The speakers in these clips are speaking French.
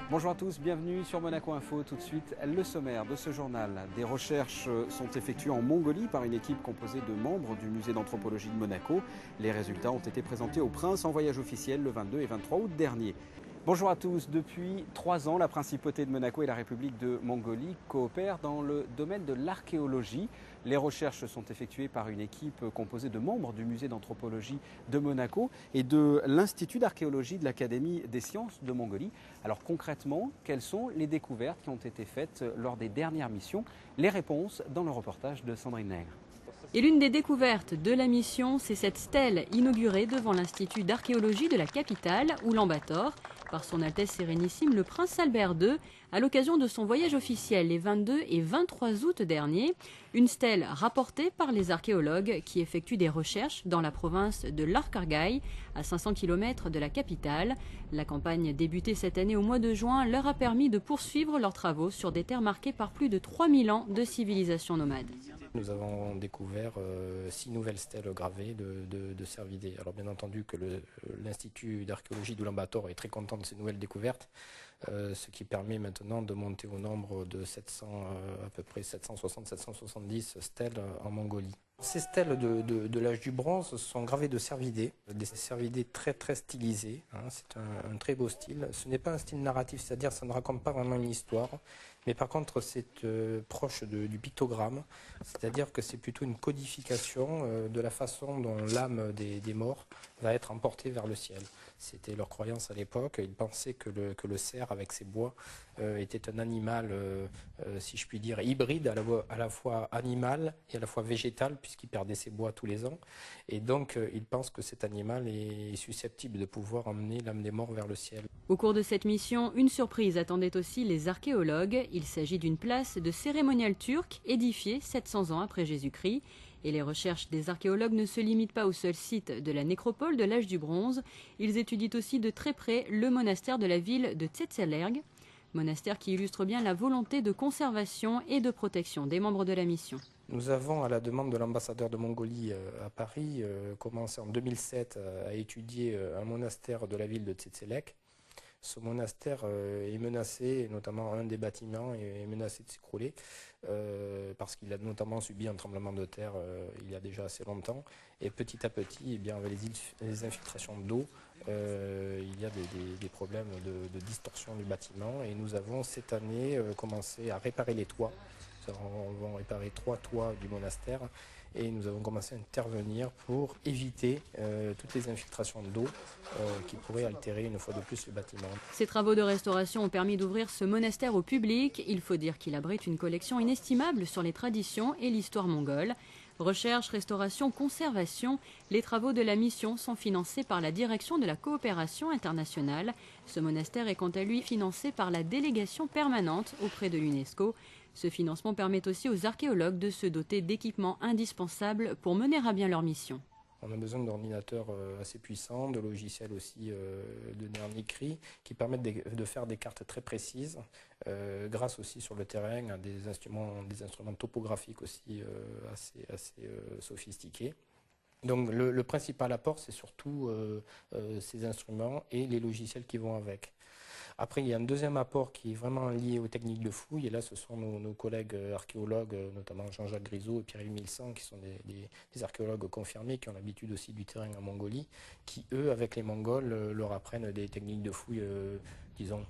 Bonjour à tous, bienvenue sur Monaco Info. Tout de suite, le sommaire de ce journal. Des recherches sont effectuées en Mongolie par une équipe composée de membres du musée d'anthropologie de Monaco. Les résultats ont été présentés au Prince en voyage officiel le 22 et 23 août dernier. Bonjour à tous. Depuis 3 ans, la Principauté de Monaco et la République de Mongolie coopèrent dans le domaine de l'archéologie. Les recherches sont effectuées par une équipe composée de membres du musée d'anthropologie de Monaco et de l'Institut d'archéologie de l'Académie des sciences de Mongolie. Alors concrètement, quelles sont les découvertes qui ont été faites lors des dernières missions? Les réponses dans le reportage de Sandrine Nègre. Et l'une des découvertes de la mission, c'est cette stèle inaugurée devant l'Institut d'archéologie de la capitale, Oulan-Bator, par son Altesse Sérénissime le Prince Albert II, à l'occasion de son voyage officiel les 22 et 23 août dernier. Une stèle rapportée par les archéologues qui effectuent des recherches dans la province de l'Arkargai, à 500 km de la capitale. La campagne débutée cette année au mois de juin leur a permis de poursuivre leurs travaux sur des terres marquées par plus de 3000 ans de civilisation nomade. Nous avons découvert 6 nouvelles stèles gravées de cervidés. Alors bien entendu que l'Institut d'archéologie d'Oulan-Bator est très content de ces nouvelles découvertes, ce qui permet maintenant de monter au nombre de 700, à peu près 760-770 stèles en Mongolie. Ces stèles de l'âge du bronze sont gravées de cervidés, des cervidés très stylisés. C'est un très beau style. Ce n'est pas un style narratif, c'est-à-dire ça ne raconte pas vraiment une histoire, mais par contre c'est proche du pictogramme, c'est-à-dire que c'est plutôt une codification de la façon dont l'âme des morts va être emportée vers le ciel. C'était leur croyance à l'époque. Ils pensaient que le cerf avec ses bois était un animal, si je puis dire, hybride, à la fois animal et à la fois végétal, puisqu'il perdait ses bois tous les ans. Et donc, ils pensent que cet animal est susceptible de pouvoir emmener l'âme des morts vers le ciel. Au cours de cette mission, une surprise attendait aussi les archéologues. Il s'agit d'une place de cérémonial turc édifiée 700 ans après Jésus-Christ. Et les recherches des archéologues ne se limitent pas au seul site de la nécropole de l'âge du bronze. Ils étudient aussi de très près le monastère de la ville de Tsetselerg, monastère qui illustre bien la volonté de conservation et de protection des membres de la mission. Nous avons, à la demande de l'ambassadeur de Mongolie à Paris, commencé en 2007 à étudier un monastère de la ville de Tsetselek. Ce monastère est menacé, notamment un des bâtiments est menacé de s'écrouler parce qu'il a notamment subi un tremblement de terre il y a déjà assez longtemps. Et petit à petit, eh bien, avec les infiltrations d'eau, il y a des problèmes de distorsion du bâtiment. Et nous avons cette année commencé à réparer les toits. On va réparer 3 toits du monastère et nous avons commencé à intervenir pour éviter toutes les infiltrations d'eau qui pourraient altérer une fois de plus le bâtiment. Ces travaux de restauration ont permis d'ouvrir ce monastère au public. Il faut dire qu'il abrite une collection inestimable sur les traditions et l'histoire mongole. Recherche, restauration, conservation, les travaux de la mission sont financés par la Direction de la coopération internationale. Ce monastère est quant à lui financé par la délégation permanente auprès de l'UNESCO. Ce financement permet aussi aux archéologues de se doter d'équipements indispensables pour mener à bien leur mission. On a besoin d'ordinateurs assez puissants, de logiciels aussi de dernier cri qui permettent de faire des cartes très précises, grâce aussi sur le terrain à des instruments topographiques aussi assez sophistiqués. Donc le principal apport, c'est surtout ces instruments et les logiciels qui vont avec. Après, il y a un deuxième apport qui est vraiment lié aux techniques de fouille. Et là, ce sont nos collègues archéologues, notamment Jean-Jacques Grisot et Pierre-Yves Milsan, qui sont des archéologues confirmés, qui ont l'habitude aussi du terrain en Mongolie, qui, eux, avec les Mongols, leur apprennent des techniques de fouille, disons,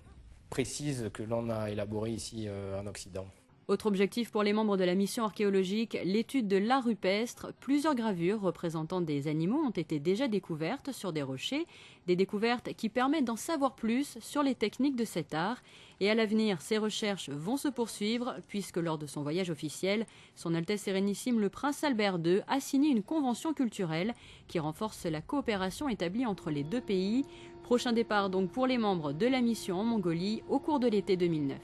précises que l'on a élaborées ici en Occident. Autre objectif pour les membres de la mission archéologique, l'étude de l'art rupestre. Plusieurs gravures représentant des animaux ont été déjà découvertes sur des rochers. Des découvertes qui permettent d'en savoir plus sur les techniques de cet art. Et à l'avenir, ces recherches vont se poursuivre puisque lors de son voyage officiel, son Altesse Sérénissime le Prince Albert II a signé une convention culturelle qui renforce la coopération établie entre les deux pays. Prochain départ donc pour les membres de la mission en Mongolie au cours de l'été 2009.